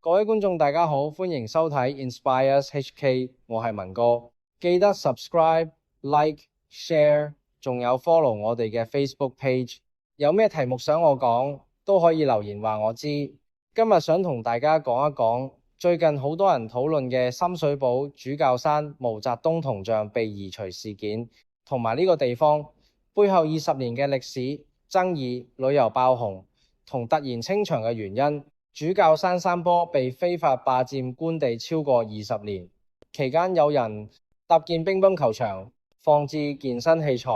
各位觀眾大家好，歡迎收睇 Inspires HK， 我係文哥，記得 subscribe、like、share， 仲有 follow 我哋嘅 Facebook page。有咩題目想我講，都可以留言話我知。今日想同大家講一講最近好多人討論嘅深水埗主教山毛澤東銅像被移除事件，同埋呢個地方背後20年嘅歷史爭議、旅遊爆紅同突然清場嘅原因。主教山山坡被非法霸佔官地超過20年，期間有人搭建乒乓球場、放置健身器材、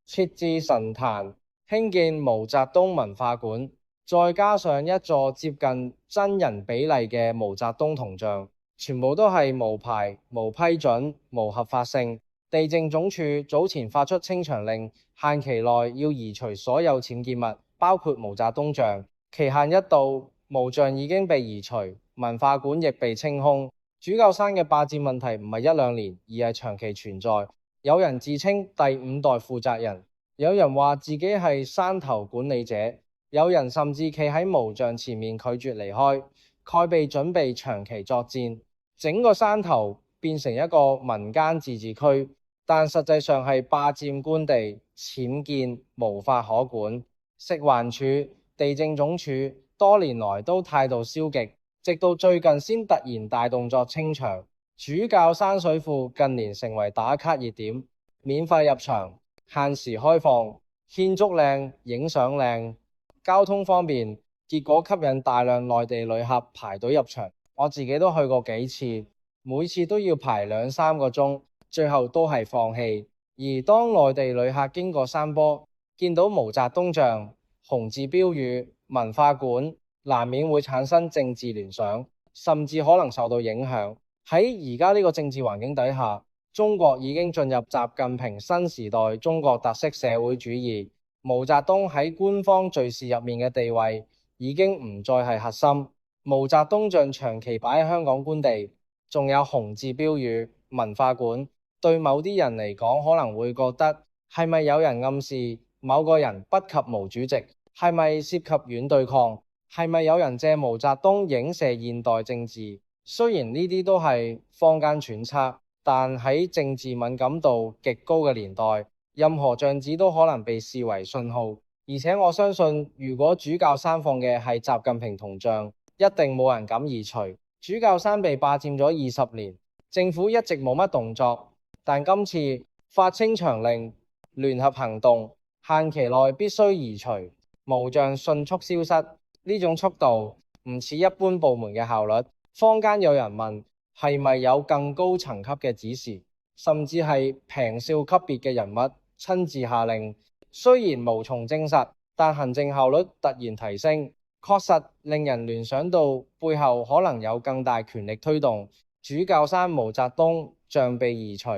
設置神壇、興建毛澤東文化館，再加上一座接近真人比例嘅毛澤東銅像，全部都係無牌、無批准、無合法性。地政總署早前發出清場令，限期內要移除所有僭建物，包括毛澤東像。期限一到，毛像已經被移除，文化館亦被清空。主教山嘅霸佔問題唔係一兩年，而係長期存在。有人自稱第5代負責人，有人話自己係山頭管理者，有人甚至企喺毛像前面拒絕離開，蓋被準備長期作戰。整個山頭變成一個民間自治區，但實際上係霸佔官地、僭建，無法可管。食環署、地政總署多年來都態度消極，直到最近先突然大動作清場。主教山水庫近年成為打卡熱點，免費入場、限時開放、建築靚、影相靚、交通方便，結果吸引大量內地旅客排隊入場。我自己都去過幾次，每次都要排2-3個鐘，最後都係放棄。而當內地旅客經過山坡，見到毛澤東像、紅字標語、文化館，難免會產生政治聯想，甚至可能受到影響。喺而家呢個政治環境底下，中國已經進入習近平新時代中國特色社會主義。毛澤東喺官方敘事入面嘅地位已經唔再係核心。毛澤東像長期擺喺香港官地，仲有紅字標語、文化館，對某啲人嚟講可能會覺得係咪有人暗示某個人不及毛主席？係咪涉及軟對抗？係咪有人借毛澤東影射現代政治？雖然呢啲都係坊間揣測，但喺政治敏感度極高嘅年代，任何像子都可能被視為信號。而且我相信，如果主教山放嘅係習近平銅像，一定冇人敢移除。主教山被霸佔咗20年，政府一直冇乜動作，但今次發清場令、聯合行動，限期內必須移除，毛像迅速消失。呢種速度唔似一般部門嘅效率。坊間有人問係咪有更高層級嘅指示，甚至係平少級別嘅人物親自下令。雖然無從證實，但行政效率突然提升，確實令人聯想到背後可能有更大權力推動。主教山毛澤東像被移除，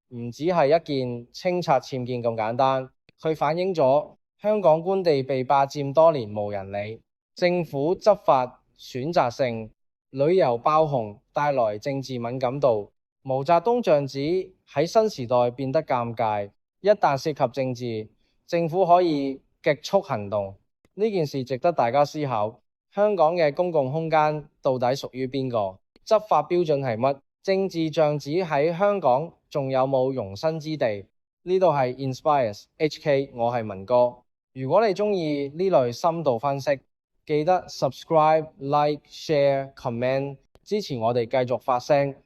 唔只係一件清拆僭建咁簡單，佢反映咗香港官地被霸佔多年無人理，政府執法選擇性，旅遊爆紅帶來政治敏感度。毛澤東像子喺新時代變得尷尬，一旦涉及政治，政府可以極速行動。呢件事值得大家思考，香港嘅公共空間到底屬於邊個？執法標準係乜？政治像子喺香港仲有冇容身之地？呢度係 Inspires HK， 我係文哥。如果你鍾意呢類深度分析，記得 subscribe、like、share、comment， 支持我哋繼續發聲。